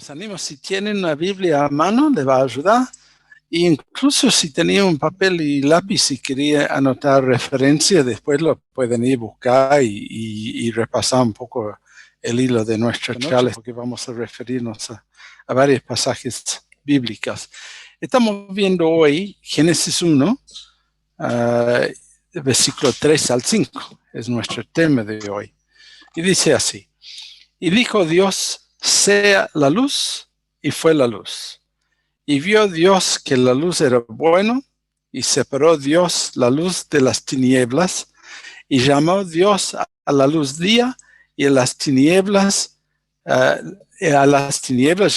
los animo, si tienen una Biblia a mano, les va a ayudar. E incluso si tenía un papel y lápiz y quería anotar referencias, después lo pueden ir a buscar y repasar un poco el hilo de nuestra charla, porque vamos a referirnos a varios pasajes bíblicos. Estamos viendo hoy Génesis 1, versículo 3 al 5, es nuestro tema de hoy. Y dice así: y dijo Dios, sea la luz, y fue la luz. Y vio Dios que la luz era bueno, y separó Dios la luz de las tinieblas, y llamó Dios a la luz día, y a las tinieblas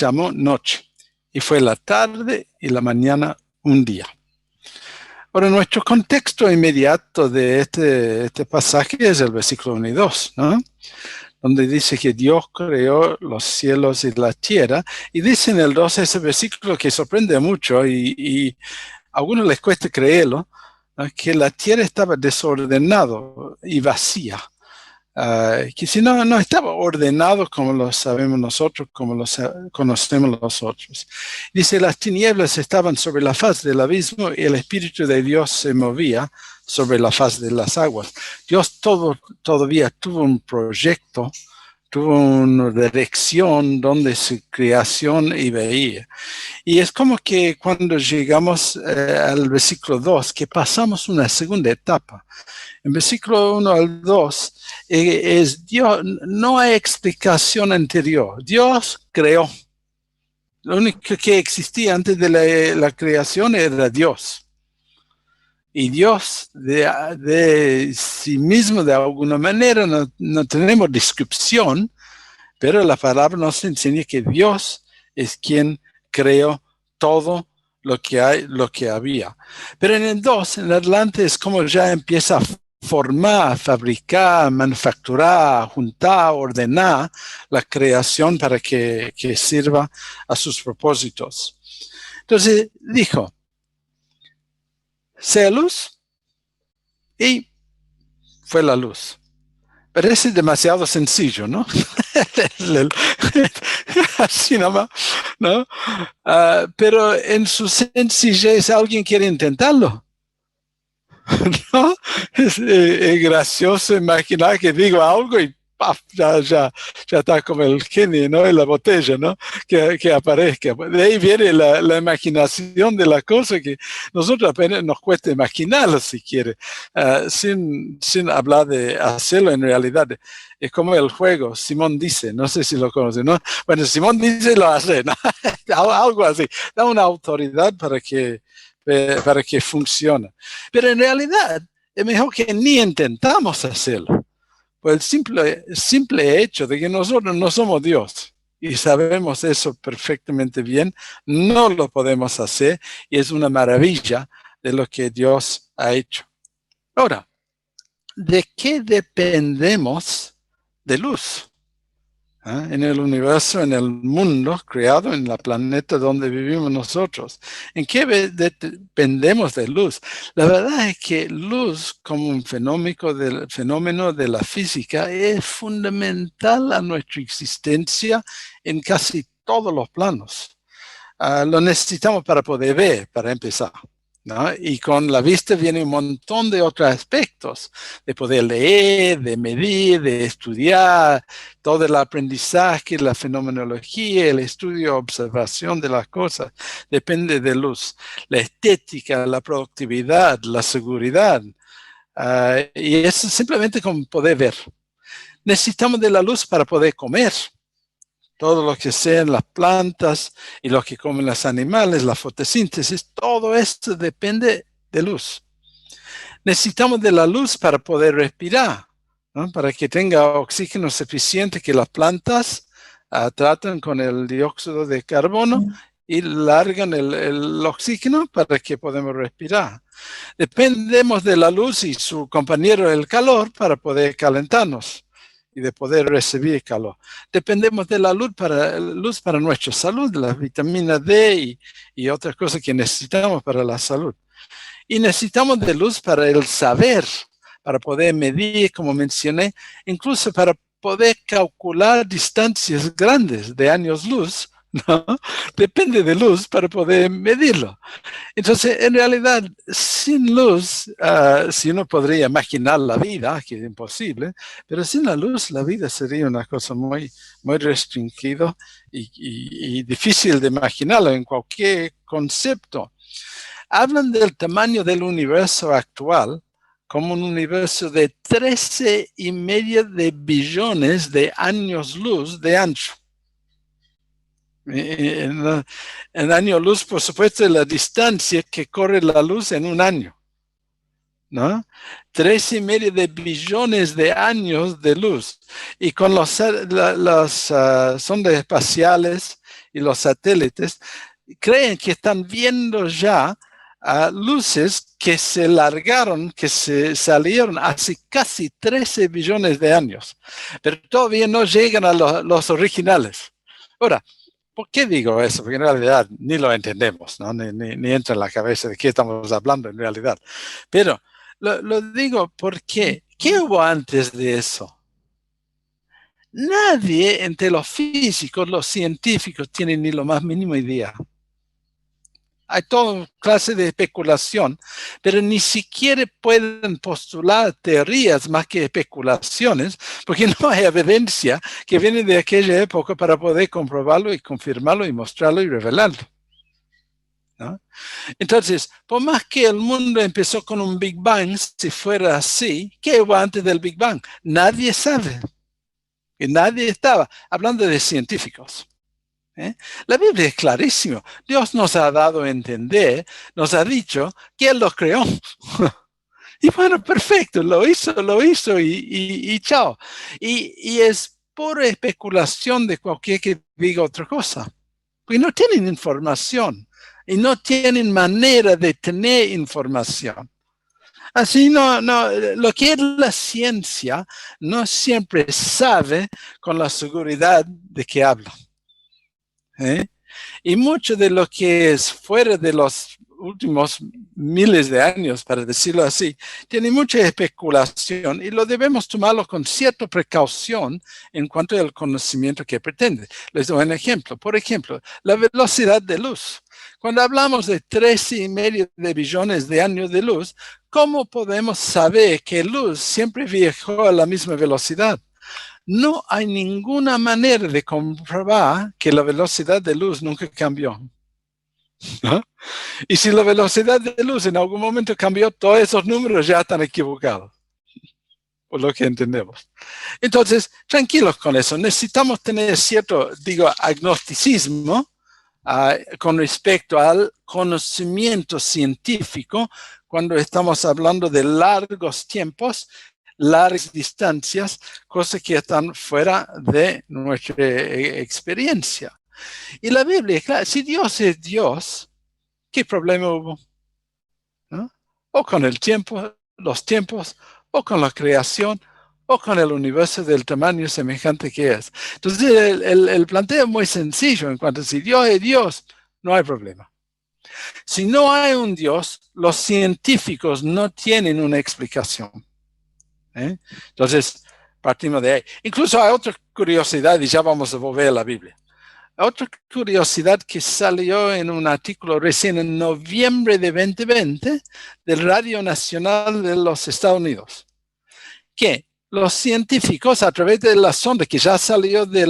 llamó noche. Y fue la tarde y la mañana un día. Ahora, nuestro contexto inmediato de este pasaje es el versículo 1 y 2, ¿no? Donde dice que Dios creó los cielos y la tierra, y dice en el 2 ese versículo que sorprende mucho, y a algunos les cuesta creerlo, ¿no? Que la tierra estaba desordenada y vacía, que si no estaba ordenado como lo sabemos nosotros, como lo conocemos nosotros. Dice, las tinieblas estaban sobre la faz del abismo, y el Espíritu de Dios se movía sobre la faz de las aguas. Dios todavía tuvo un proyecto, tuvo una dirección donde su creación iba a ir. Y es como que cuando llegamos al versículo 2, que pasamos una segunda etapa. En versículo 1 al 2, es Dios, no hay explicación anterior. Dios creó. Lo único que existía antes de la creación era Dios. Y Dios de sí mismo, de alguna manera, no tenemos descripción, pero la palabra nos enseña que Dios es quien creó todo lo que había. Pero en el 2, en adelante, es como ya empieza a formar, fabricar, manufacturar, juntar, ordenar la creación para que sirva a sus propósitos. Entonces dijo, sea luz, y fue la luz. Parece demasiado sencillo, ¿no? Así nomás, ¿no? Pero en su sencillez, ¿alguien quiere intentarlo? ¿No? Es gracioso imaginar que digo algo y ¡paf! Ya está como el genio, ¿no? En la botella, ¿no? Que aparezca. De ahí viene la imaginación de la cosa, que nosotros apenas nos cuesta imaginarlo, si quiere, sin hablar de hacerlo en realidad. Es como el juego, Simón dice, no sé si lo conocen, ¿no? Bueno, Simón dice, lo hace, ¿no? Algo así. Da una autoridad para que funcione. Pero en realidad es mejor que ni intentamos hacerlo. Por el simple hecho de que nosotros no somos Dios y sabemos eso perfectamente bien, no lo podemos hacer, y es una maravilla de lo que Dios ha hecho. Ahora, ¿de qué dependemos de luz? En el universo, en el mundo creado, en el planeta donde vivimos nosotros. ¿En qué dependemos de luz? La verdad es que luz, como un fenómeno de la física, es fundamental a nuestra existencia en casi todos los planos. Lo necesitamos para poder ver, para empezar, ¿no? Y con la vista viene un montón de otros aspectos, de poder leer, de medir, de estudiar, todo el aprendizaje, la fenomenología, el estudio, observación de las cosas, depende de luz. La estética, la productividad, la seguridad, y eso simplemente con poder ver. Necesitamos de la luz para poder comer. Todo lo que sean las plantas y lo que comen los animales, la fotosíntesis, todo esto depende de luz. Necesitamos de la luz para poder respirar, ¿no? Para que tenga oxígeno suficiente, que las plantas tratan con el dióxido de carbono y largan el oxígeno para que podamos respirar. Dependemos de la luz y su compañero el calor para poder calentarnos y de poder recibir calor. Dependemos de la luz para nuestra salud, la vitamina D y otras cosas que necesitamos para la salud. Y necesitamos de luz para el saber, para poder medir, como mencioné, incluso para poder calcular distancias grandes de años luz ¿no? Depende de luz para poder medirlo. Entonces, en realidad, sin luz, si uno podría imaginar la vida, que es imposible, pero sin la luz, la vida sería una cosa muy, muy restringida y difícil de imaginarlo en cualquier concepto. Hablan del tamaño del universo actual como un universo de 13,5 de billones de años luz de ancho. En año luz, por supuesto, es la distancia que corre la luz en un año, ¿no? 13,5 de billones de años de luz. Y con los sondas espaciales y los satélites, creen que están viendo ya luces que se largaron, que se salieron hace casi 13 billones de años, pero todavía no llegan a los originales. Ahora, ¿por qué digo eso? Porque en realidad ni lo entendemos, ¿no? Ni entra en la cabeza de qué estamos hablando en realidad. Pero lo digo porque, ¿qué hubo antes de eso? Nadie entre los físicos, los científicos, tiene ni lo más mínimo idea. Hay toda clase de especulación, pero ni siquiera pueden postular teorías más que especulaciones, porque no hay evidencia que viene de aquella época para poder comprobarlo y confirmarlo y mostrarlo y revelarlo, ¿no? Entonces, por más que el mundo empezó con un Big Bang, si fuera así, ¿qué hubo antes del Big Bang? Nadie sabe. Y nadie estaba hablando de científicos. La Biblia es clarísimo. Dios nos ha dado a entender, nos ha dicho que Él los creó. Y bueno, perfecto, lo hizo y chao. Y es pura especulación de cualquier que diga otra cosa. Porque no tienen información y no tienen manera de tener información. Así lo que es la ciencia no siempre sabe con la seguridad de que habla. Y mucho de lo que es fuera de los últimos miles de años, para decirlo así, tiene mucha especulación y lo debemos tomarlo con cierta precaución en cuanto al conocimiento que pretende. Les doy un ejemplo. Por ejemplo, la velocidad de luz. Cuando hablamos de 13,5 de billones de años de luz, ¿cómo podemos saber que luz siempre viajó a la misma velocidad? No hay ninguna manera de comprobar que la velocidad de luz nunca cambió, ¿no? Y si la velocidad de luz en algún momento cambió, todos esos números ya están equivocados, por lo que entendemos. Entonces, tranquilos con eso. Necesitamos tener cierto, agnosticismo con respecto al conocimiento científico cuando estamos hablando de largos tiempos, largas distancias, cosas que están fuera de nuestra experiencia. Y la Biblia, claro, si Dios es Dios, ¿qué problema hubo? ¿No? O con el tiempo, los tiempos, o con la creación, o con el universo del tamaño semejante que es. Entonces, el planteo es muy sencillo en cuanto a si Dios es Dios, no hay problema. Si no hay un Dios, los científicos no tienen una explicación. Entonces, partimos de ahí. Incluso hay otra curiosidad, y ya vamos a volver a la Biblia. Otra curiosidad que salió en un artículo recién en noviembre de 2020 del Radio Nacional de los Estados Unidos, que los científicos a través de la sonda que ya salió de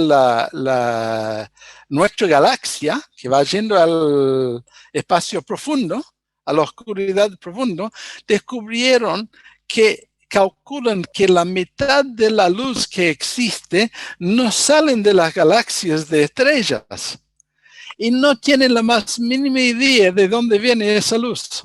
nuestra galaxia, que va yendo al espacio profundo, a la oscuridad profunda, descubrieron que calculan que la mitad de la luz que existe no salen de las galaxias de estrellas y no tienen la más mínima idea de dónde viene esa luz.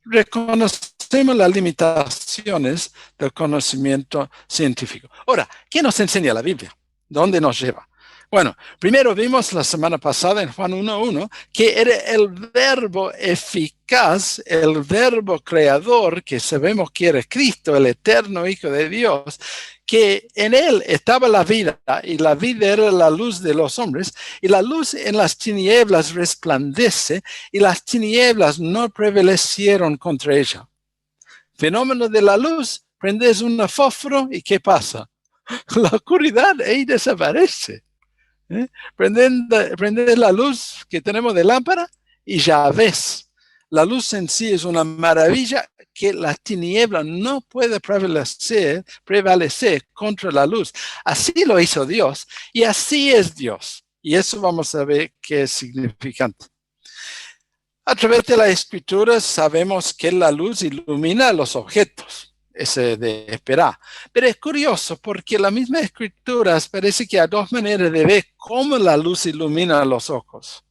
Reconocemos las limitaciones del conocimiento científico. Ahora, ¿qué nos enseña la Biblia? ¿Dónde nos lleva? Bueno, primero vimos la semana pasada en Juan 1:1 que era el verbo eficaz, el verbo creador, que sabemos que era Cristo, el eterno Hijo de Dios, que en él estaba la vida y la vida era la luz de los hombres y la luz en las tinieblas resplandece y las tinieblas no prevalecieron contra ella. Fenómeno de la luz, prendes un fósforo y ¿qué pasa? La oscuridad ahí desaparece. Prender la luz que tenemos de lámpara y ya ves. La luz en sí es una maravilla que la tiniebla no puede prevalecer contra la luz. Así lo hizo Dios y así es Dios. Y eso vamos a ver qué es significante. A través de la escritura sabemos que la luz ilumina los objetos. Es de esperar. Pero es curioso porque la misma escritura parece que hay dos maneras de ver cómo la luz ilumina los ojos.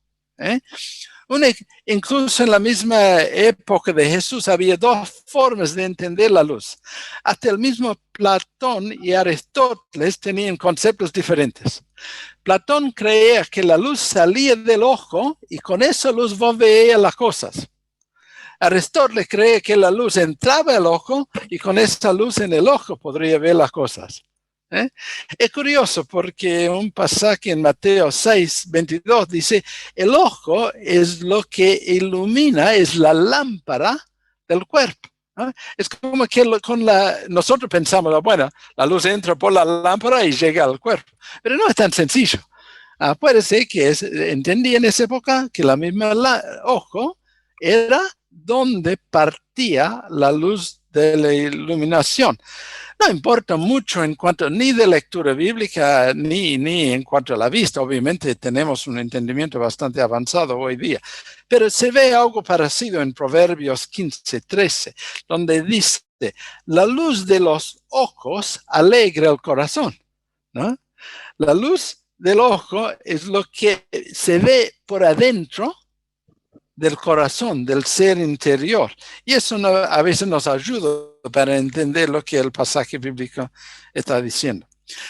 Incluso en la misma época de Jesús había dos formas de entender la luz. Hasta el mismo Platón y Aristóteles tenían conceptos diferentes. Platón creía que la luz salía del ojo y con esa luz vos veías las cosas. Aristóteles cree que la luz entraba al ojo y con esa luz en el ojo podría ver las cosas. Es curioso porque un pasaje en Mateo 6:22 dice, el ojo es lo que ilumina, es la lámpara del cuerpo. Es como que nosotros pensamos, bueno, la luz entra por la lámpara y llega al cuerpo, pero no es tan sencillo. Puede ser que entendí en esa época que la misma ojo era donde partía la luz de la iluminación. No importa mucho en cuanto ni de lectura bíblica ni en cuanto a la vista. Obviamente tenemos un entendimiento bastante avanzado hoy día, pero se ve algo parecido en Proverbios 15:13, donde dice, la luz de los ojos alegra el corazón, ¿no? La luz del ojo es lo que se ve por adentro del corazón, del ser interior. Y eso a veces nos ayuda para entender lo que el pasaje bíblico está diciendo.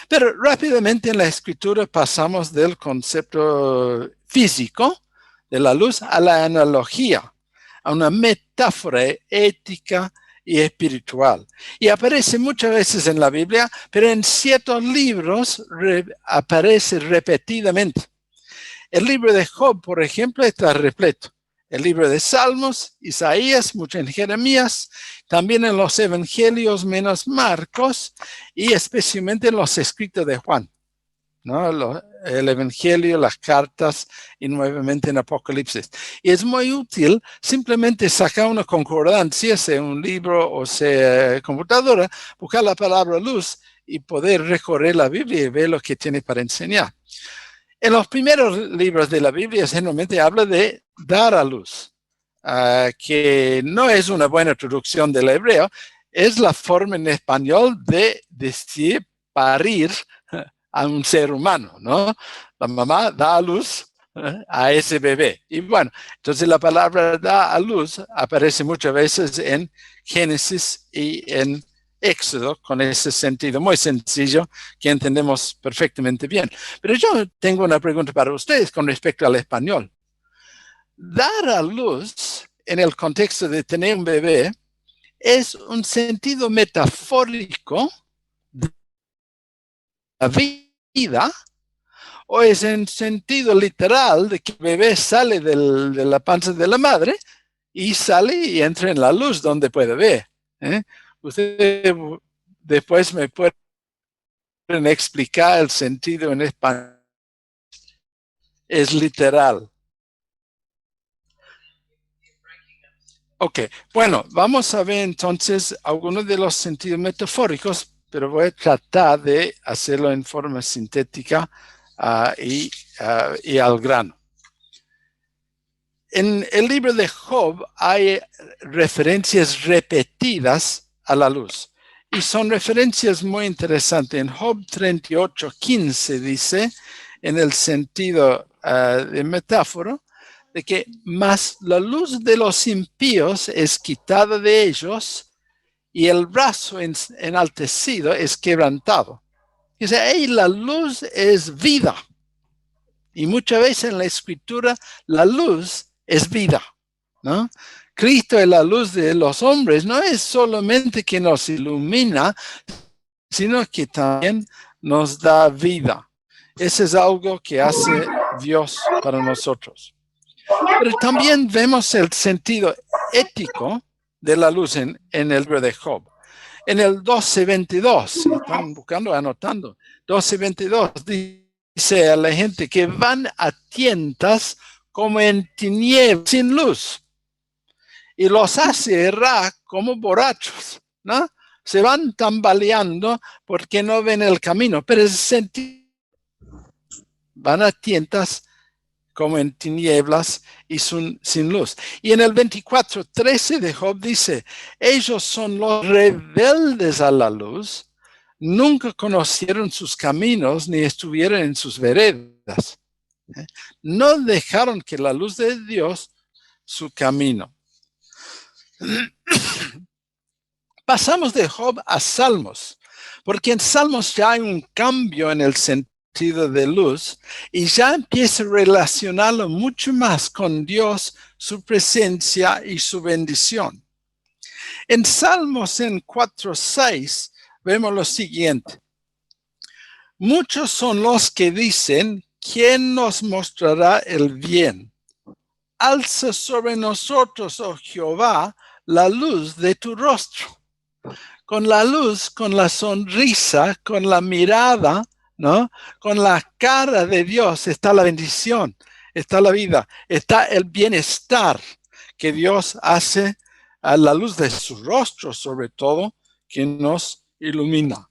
Pero rápidamente en la escritura pasamos del concepto físico de la luz a la analogía, a una metáfora ética y espiritual. Y aparece muchas veces en la Biblia, pero en ciertos libros aparece repetidamente. El libro de Job, por ejemplo, está repleto. El libro de Salmos, Isaías, mucho en Jeremías, también en los evangelios menos Marcos y especialmente en los escritos de Juan, ¿no? El evangelio, las cartas y nuevamente en Apocalipsis. Y es muy útil simplemente sacar una concordancia, sea un libro o sea computadora, buscar la palabra luz y poder recorrer la Biblia y ver lo que tiene para enseñar. En los primeros libros de la Biblia generalmente habla de dar a luz, que no es una buena traducción del hebreo, es la forma en español de decir parir a un ser humano, ¿no? La mamá da a luz a ese bebé. Y bueno, entonces la palabra da a luz aparece muchas veces en Génesis y en Éxodo, con ese sentido muy sencillo que entendemos perfectamente bien. Pero yo tengo una pregunta para ustedes con respecto al español. Dar a luz en el contexto de tener un bebé es un sentido metafórico de la vida o es en sentido literal de que el bebé sale de la panza de la madre y sale y entra en la luz donde puede ver. Ustedes después me pueden explicar el sentido en español. Es literal. Ok, bueno, vamos a ver entonces algunos de los sentidos metafóricos, pero voy a tratar de hacerlo en forma sintética y al grano. En el libro de Job hay referencias repetidas a la luz y son referencias muy interesantes. En Job 38:15 dice, en el sentido de metáfora, de que más la luz de los impíos es quitada de ellos y el brazo enaltecido es quebrantado. Dice, hey, la luz es vida. Y muchas veces en la escritura la luz es vida, ¿no? Cristo es la luz de los hombres, no es solamente que nos ilumina, sino que también nos da vida. Eso es algo que hace Dios para nosotros. Pero también vemos el sentido ético de la luz en el libro de Job. En el 12:22, si están buscando, anotando, 12:22 dice a la gente que van a tientas como en tinieblas sin luz y los hace errar como borrachos, ¿no? Se van tambaleando porque no ven el camino, pero es sentido. Van a tientas como en tinieblas y sin luz. Y en el 24:13 de Job dice, ellos son los rebeldes a la luz, nunca conocieron sus caminos ni estuvieron en sus veredas. No dejaron que la luz de Dios su camino. Pasamos de Job a Salmos, porque en Salmos ya hay un cambio en el sentido de luz y ya empieza a relacionarlo mucho más con Dios, su presencia y su bendición. En Salmos en 4:6 vemos lo siguiente. Muchos son los que dicen, ¿quién nos mostrará el bien? Alza sobre nosotros, oh Jehová, la luz de tu rostro. Con la luz, con la sonrisa, con la mirada, ¿no? Con la cara de Dios está la bendición, está la vida, está el bienestar que Dios hace a la luz de su rostro, sobre todo, que nos ilumina.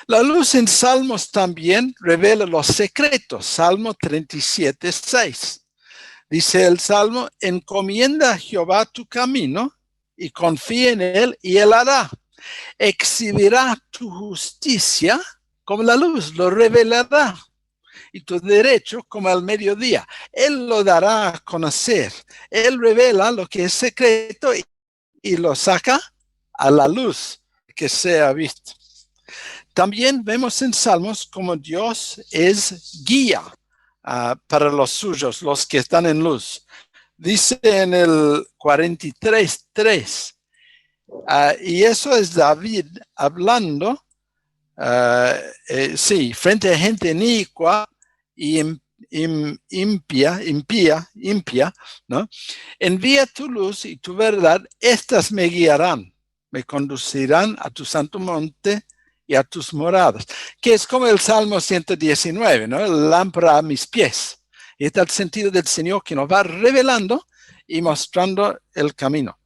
La luz en Salmos también revela los secretos. Salmo 37:6. Dice el Salmo, encomienda a Jehová tu camino y confía en él y él hará. Exhibirá tu justicia como la luz, lo revelará, y tu derecho como al mediodía. Él lo dará a conocer. Él revela lo que es secreto y lo saca a la luz que sea visto. También vemos en Salmos como Dios es guía para los suyos, los que están en luz. Dice en el 43:3, y eso es David hablando, frente a gente inicua y impía, ¿no? Envía tu luz y tu verdad, estas me guiarán, me conducirán a tu santo monte y a tus moradas, que es como el Salmo 119, ¿no? Lámpara a mis pies. Y está el sentido del Señor que nos va revelando y mostrando el camino.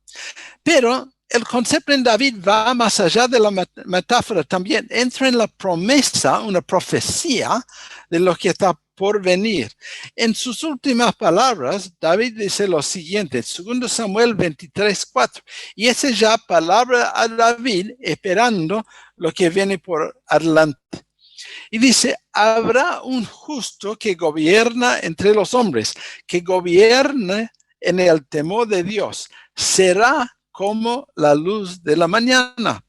Pero el concepto en David va más allá de la metáfora, también entra en la promesa, una profecía de lo que está por venir. En sus últimas palabras, David dice lo siguiente, 2 Samuel 23:4, y esa es ya palabra a David esperando lo que viene por adelante. Y dice, habrá un justo que gobierna entre los hombres, que gobierne en el temor de Dios. Será como la luz de la mañana,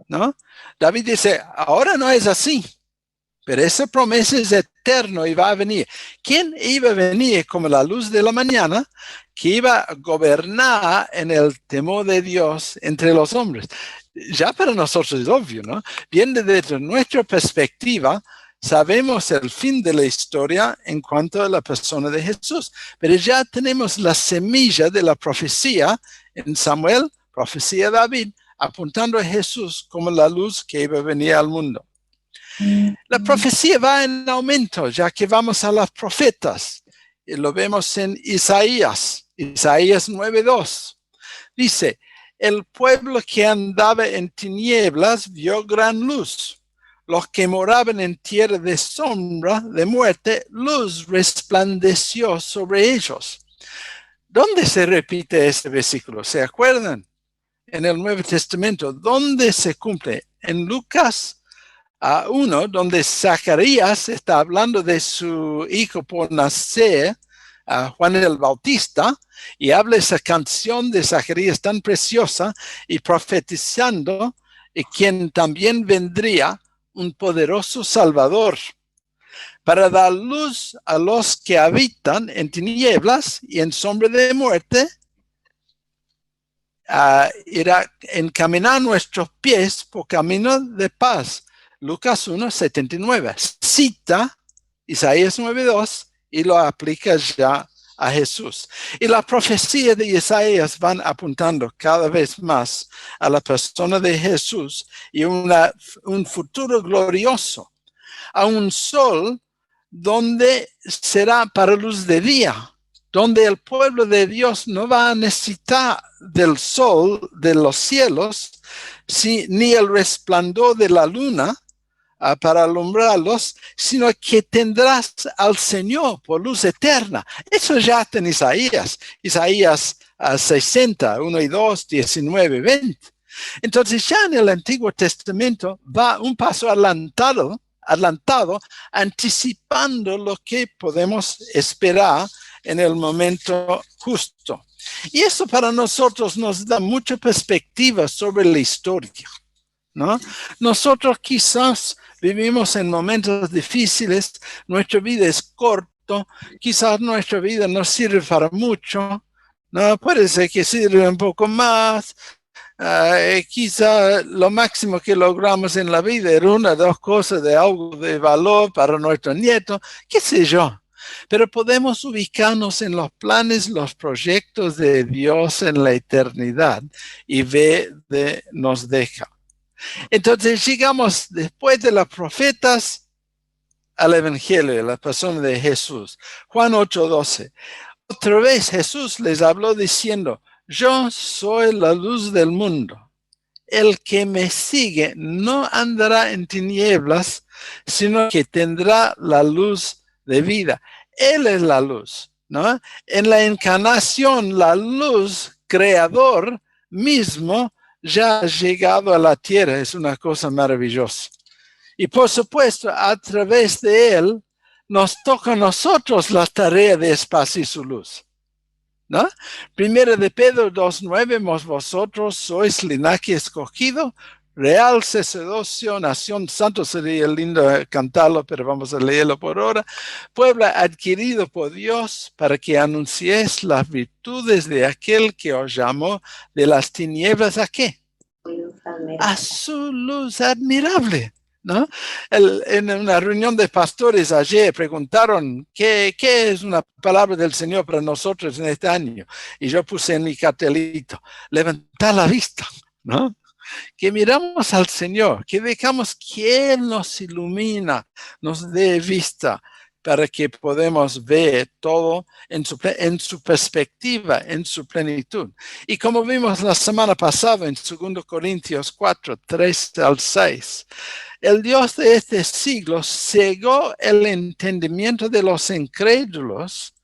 ¿no? David dice, ahora no es así, pero esa promesa es eterna y va a venir. ¿Quién iba a venir como la luz de la mañana que iba a gobernar en el temor de Dios entre los hombres? Ya para nosotros es obvio, ¿no? Bien desde nuestra perspectiva, sabemos el fin de la historia en cuanto a la persona de Jesús, pero ya tenemos la semilla de la profecía en Samuel, profecía de David, apuntando a Jesús como la luz que iba a venir al mundo. La profecía va en aumento, ya que vamos a las profetas. Y lo vemos en Isaías 9:2. Dice, el pueblo que andaba en tinieblas vio gran luz. Los que moraban en tierra de sombra, de muerte, luz resplandeció sobre ellos. ¿Dónde se repite este versículo? ¿Se acuerdan? En el Nuevo Testamento. ¿Dónde se cumple? En Lucas 1, donde Zacarías está hablando de su hijo por nacer, Juan el Bautista, y habla esa canción de Zacarías tan preciosa y profetizando y quien también vendría un poderoso Salvador para dar luz a los que habitan en tinieblas y en sombra de muerte, irá encaminar nuestros pies por camino de paz. Lucas 1:79. Cita Isaías 9:2 y lo aplica ya a Jesús. Y la profecía de Isaías van apuntando cada vez más a la persona de Jesús y un futuro glorioso, a un sol donde será para luz de día, donde el pueblo de Dios no va a necesitar del sol de los cielos, ni el resplandor de la luna, para alumbrarlos, sino que tendrás al Señor por luz eterna. Eso ya está en Isaías 60, 1 y 2, 19, 20. Entonces ya en el Antiguo Testamento va un paso adelantado, anticipando lo que podemos esperar en el momento justo. Y eso para nosotros nos da mucha perspectiva sobre la historia, ¿no? Nosotros quizás vivimos en momentos difíciles, nuestra vida es corta, quizás nuestra vida no sirve para mucho, ¿no? Puede ser que sirva un poco más, quizá lo máximo que logramos en la vida era una o dos cosas de algo de valor para nuestro nieto, qué sé yo. Pero podemos ubicarnos en los planes, los proyectos de Dios en la eternidad y ver de nos deja. Entonces llegamos después de los profetas al Evangelio, la persona de Jesús. Juan 8:12. Otra vez Jesús les habló diciendo, yo soy la luz del mundo. El que me sigue no andará en tinieblas, sino que tendrá la luz de vida. Él es la luz, ¿no? En la encarnación, la luz creador mismo ya ha llegado a la tierra. Es una cosa maravillosa. Y por supuesto, a través de él, nos toca a nosotros la tarea de esparcir su luz, ¿no? Primero de Pedro 2:9, vosotros sois linaje escogido, real sacerdocio, nación santa, sería lindo cantarlo, pero vamos a leerlo por ahora. Pueblo adquirido por Dios para que anunciéis las virtudes de aquel que os llamó de las tinieblas, ¿a qué? A su luz admirable, ¿no? En una reunión de pastores ayer preguntaron ¿qué es una palabra del Señor para nosotros en este año? Y yo puse en mi cartelito, levantar la vista, ¿no? Que miramos al Señor, que dejamos que Él nos ilumina, nos dé vista para que podamos ver todo en su perspectiva, en su plenitud. Y como vimos la semana pasada en 2 Corintios 4, 3 al 6, el Dios de este siglo cegó el entendimiento de los incrédulos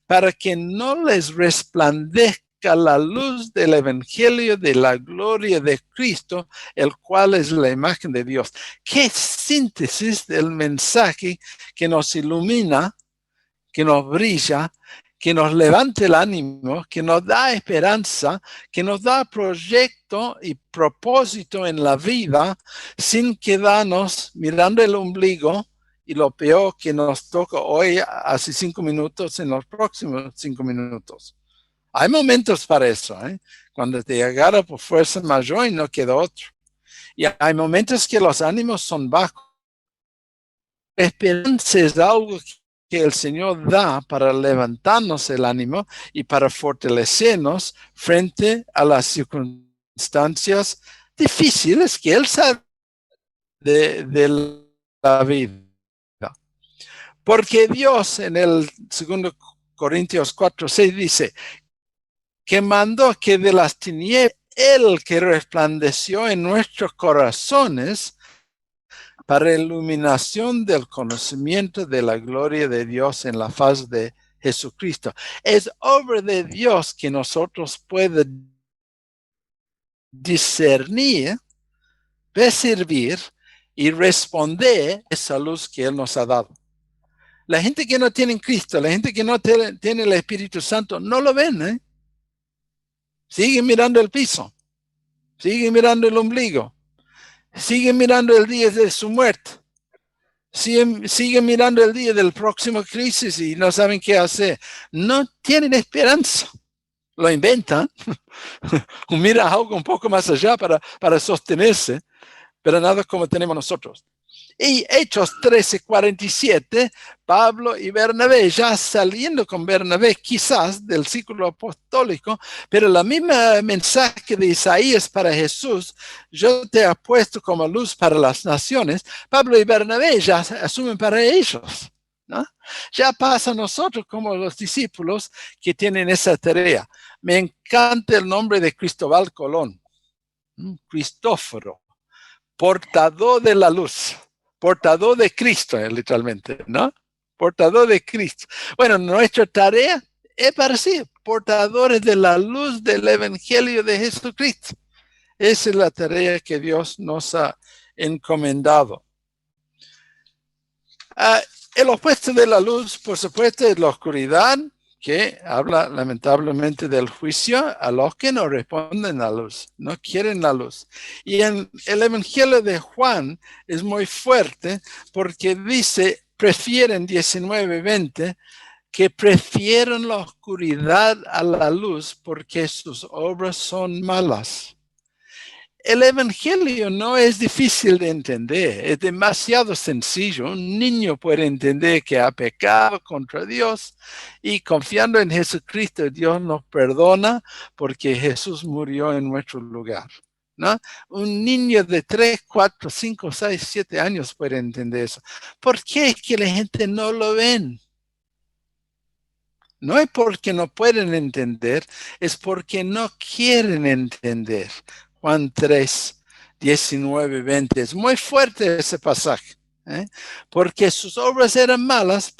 para que no les resplandezca la luz del evangelio de la gloria de Cristo, el cual es la imagen de Dios. Qué síntesis del mensaje que nos ilumina, que nos brilla, que nos levanta el ánimo, que nos da esperanza, que nos da proyecto y propósito en la vida sin quedarnos mirando el ombligo y lo peor que nos toca hoy hace 5 minutos en los próximos 5 minutos. Hay momentos para eso, cuando te agarra por fuerza mayor y no queda otro. Y hay momentos que los ánimos son bajos. La esperanza es algo que el Señor da para levantarnos el ánimo y para fortalecernos frente a las circunstancias difíciles que Él sabe de la vida. Porque Dios en el 2 Corintios 4:6 dice que mandó que de las tinieblas Él que resplandeció en nuestros corazones para iluminación del conocimiento de la gloria de Dios en la faz de Jesucristo. Es obra de Dios que nosotros podemos discernir, percibir y responder a esa luz que Él nos ha dado. La gente que no tiene Cristo, la gente que no tiene el Espíritu Santo, no lo ven, Siguen mirando el piso, siguen mirando el ombligo, siguen mirando el día de su muerte, siguen mirando el día del próximo crisis y no saben qué hacer. No tienen esperanza. Lo inventan, mira algo un poco más allá para sostenerse, pero nada como tenemos nosotros. Y Hechos 13:47, Pablo y Bernabé, ya saliendo con Bernabé quizás del círculo apostólico, pero la misma mensaje de Isaías para Jesús, yo te he puesto como luz para las naciones, Pablo y Bernabé ya asumen para ellos, ¿no? Ya pasa a nosotros como los discípulos que tienen esa tarea. Me encanta el nombre de Cristóbal Colón, Cristóforo, portador de la luz. Portador de Cristo, literalmente, ¿no? Portador de Cristo. Bueno, nuestra tarea es para sí, portadores de la luz del Evangelio de Jesucristo. Esa es la tarea que Dios nos ha encomendado. El opuesto de la luz, por supuesto, es la oscuridad, que habla lamentablemente del juicio a los que no responden a la luz, no quieren la luz. Y en el Evangelio de Juan es muy fuerte porque dice, prefieren 19:20, que prefieren la oscuridad a la luz porque sus obras son malas. El Evangelio no es difícil de entender, es demasiado sencillo. Un niño puede entender que ha pecado contra Dios y confiando en Jesucristo, Dios nos perdona porque Jesús murió en nuestro lugar, ¿no? Un niño de 3, 4, 5, 6, 7 años puede entender eso. ¿Por qué es que la gente no lo ven? No es porque no pueden entender, es porque no quieren entender. Juan 3, 19, 20. Es muy fuerte ese pasaje, porque sus obras eran malas,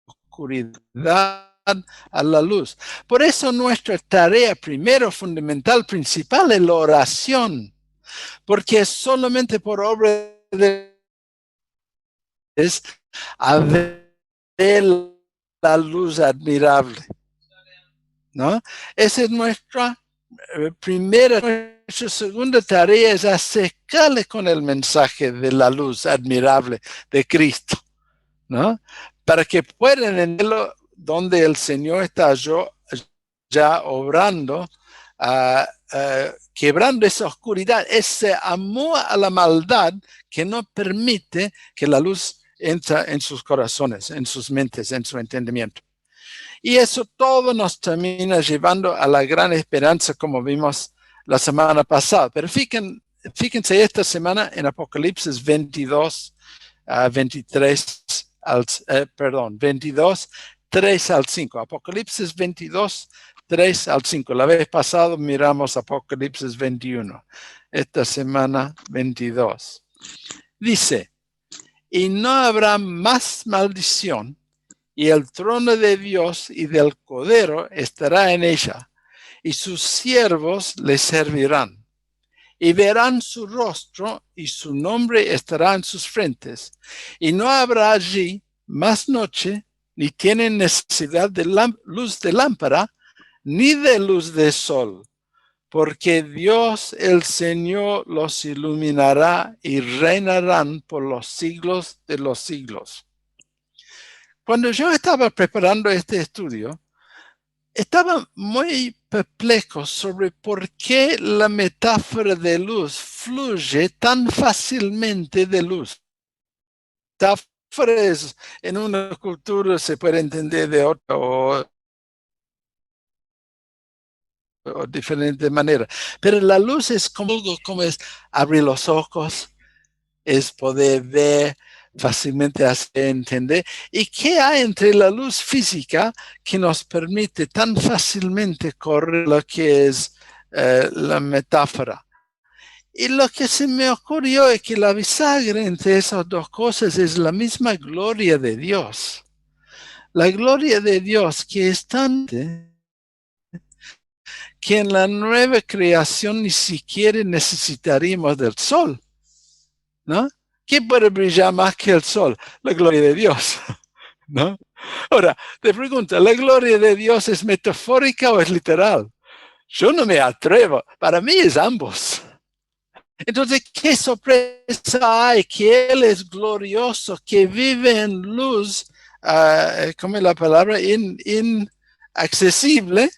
oscuridad a la luz. Por eso nuestra tarea primero, fundamental, principal es la oración, porque es solamente por obra de es a ver la luz admirable, ¿no? Esa es nuestra nuestra segunda tarea es acercarle con el mensaje de la luz admirable de Cristo, ¿no? Para que puedan entenderlo donde el Señor está ya obrando, quebrando esa oscuridad, ese amor a la maldad que no permite que la luz entre en sus corazones, en sus mentes, en su entendimiento. Y eso todo nos termina llevando a la gran esperanza, como vimos la semana pasada. Pero fíjense esta semana en Apocalipsis 22, 23, 22, 3 al 5. Apocalipsis 22, 3 al 5. La vez pasada miramos Apocalipsis 21. Esta semana 22. Dice, y no habrá más maldición, y el trono de Dios y del Cordero estará en ella, y sus siervos le servirán. Y verán su rostro, y su nombre estará en sus frentes. Y no habrá allí más noche, ni tienen necesidad de luz de lámpara, ni de luz de sol, porque Dios el Señor los iluminará y reinarán por los siglos de los siglos. Cuando yo estaba preparando este estudio, estaba muy perplejo sobre por qué la metáfora de luz fluye tan fácilmente de luz. Metáforas en una cultura se puede entender de otra o diferente manera, pero la luz es como es abrir los ojos, es poder ver, fácilmente hacer entender. ¿Y qué hay entre la luz física que nos permite tan fácilmente correr lo que es la metáfora? Y lo que se me ocurrió es que la bisagra entre esas dos cosas es la misma gloria de Dios. La gloria de Dios que es tan que en la nueva creación ni siquiera necesitaríamos del sol, ¿no? ¿Quién puede brillar más que el sol? La gloria de Dios, ¿no? Ahora, te pregunto, ¿la gloria de Dios es metafórica o es literal? Yo no me atrevo. Para mí es ambos. Entonces, ¿qué sorpresa hay? Que Él es glorioso, que vive en luz, ¿cómo es la palabra? Inaccesible,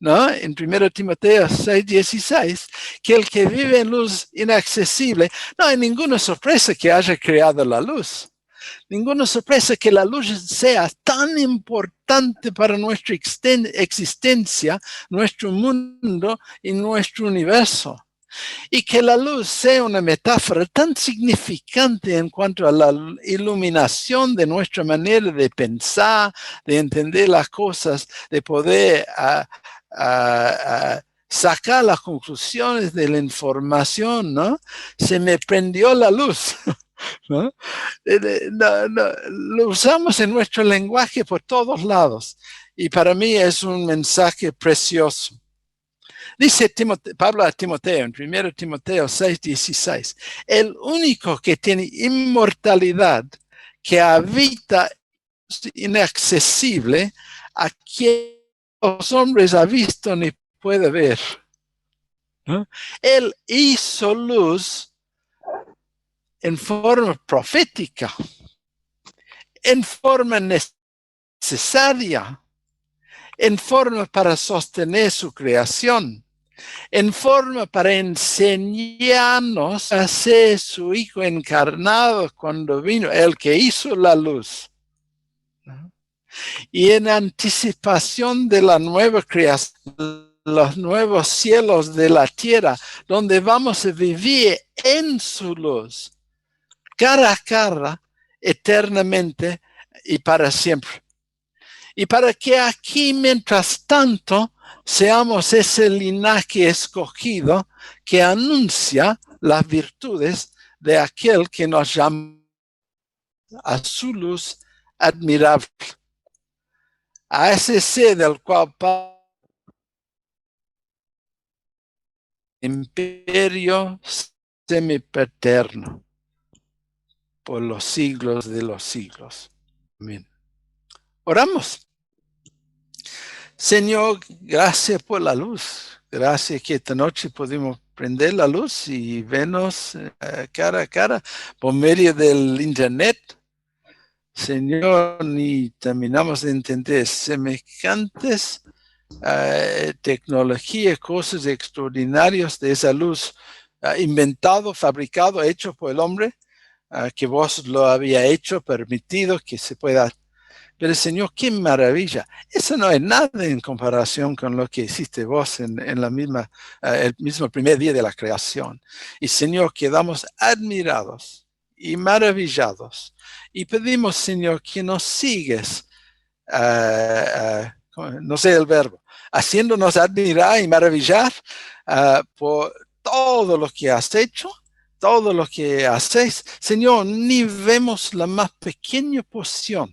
¿no? En 1 Timoteo 6:16, que el que vive en luz inaccesible, no hay ninguna sorpresa que haya creado la luz. Ninguna sorpresa que la luz sea tan importante para nuestra existencia, nuestro mundo y nuestro universo. Y que la luz sea una metáfora tan significante en cuanto a la iluminación de nuestra manera de pensar, de entender las cosas, de poder sacar las conclusiones de la información, ¿no? Se me prendió la luz, ¿no? Lo usamos en nuestro lenguaje por todos lados. Y para mí es un mensaje precioso. Dice Pablo a Timoteo en 1 Timoteo 6:16, el único que tiene inmortalidad, que habita inaccesible, a quien los hombres han visto ni puede ver. ¿No? Él hizo luz en forma profética, en forma necesaria, en forma para sostener su creación, en forma para enseñarnos a ser su Hijo encarnado cuando vino, el que hizo la luz. ¿No? Y en anticipación de la nueva creación, los nuevos cielos de la tierra, donde vamos a vivir en su luz, cara a cara, eternamente y para siempre. Y para que aquí, mientras tanto, seamos ese linaje escogido que anuncia las virtudes de aquel que nos llama a su luz admirable. A ese ser del cual imperio semipaterno por los siglos de los siglos. Amén. Oramos. Señor, gracias por la luz. Gracias que esta noche pudimos prender la luz y vernos cara a cara por medio del internet. Señor, ni terminamos de entender semejantes tecnologías, cosas extraordinarias de esa luz inventado, fabricado, hecho por el hombre, que vos lo había hecho, permitido que se pueda. Pero Señor, qué maravilla. Eso no es nada en comparación con lo que hiciste vos en la misma, el mismo primer día de la creación. Y Señor, quedamos admirados y maravillados. Y pedimos, Señor, que nos sigues, no sé el verbo, haciéndonos admirar y maravillar por todo lo que has hecho, todo lo que hacéis. Señor, ni vemos la más pequeña porción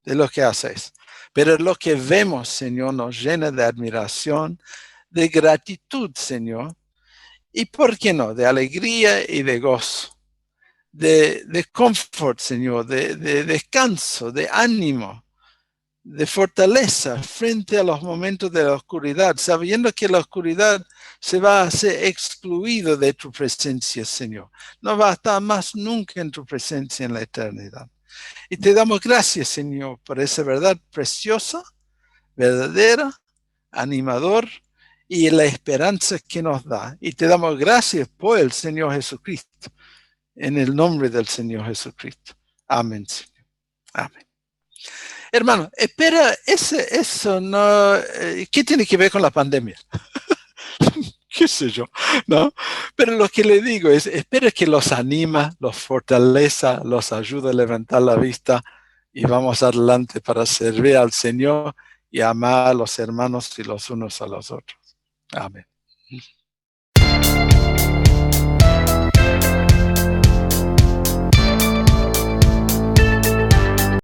de lo que haces. Pero lo que vemos, Señor, nos llena de admiración, de gratitud, Señor, y por qué no, de alegría y de gozo, de confort, Señor, de descanso, de ánimo, de fortaleza frente a los momentos de la oscuridad, sabiendo que la oscuridad se va a ser excluido de tu presencia, Señor. No va a estar más nunca en tu presencia en la eternidad. Y te damos gracias, Señor, por esa verdad preciosa, verdadera, animador y la esperanza que nos da. Y te damos gracias por el Señor Jesucristo, en el nombre del Señor Jesucristo. Amén, Señor. Amén. Hermano, espera, eso no, ¿qué tiene que ver con la pandemia? Qué sé yo, ¿no? Pero lo que le digo es, espero que los anima, los fortaleza, los ayuda a levantar la vista y vamos adelante para servir al Señor y amar a los hermanos y los unos a los otros. Amén.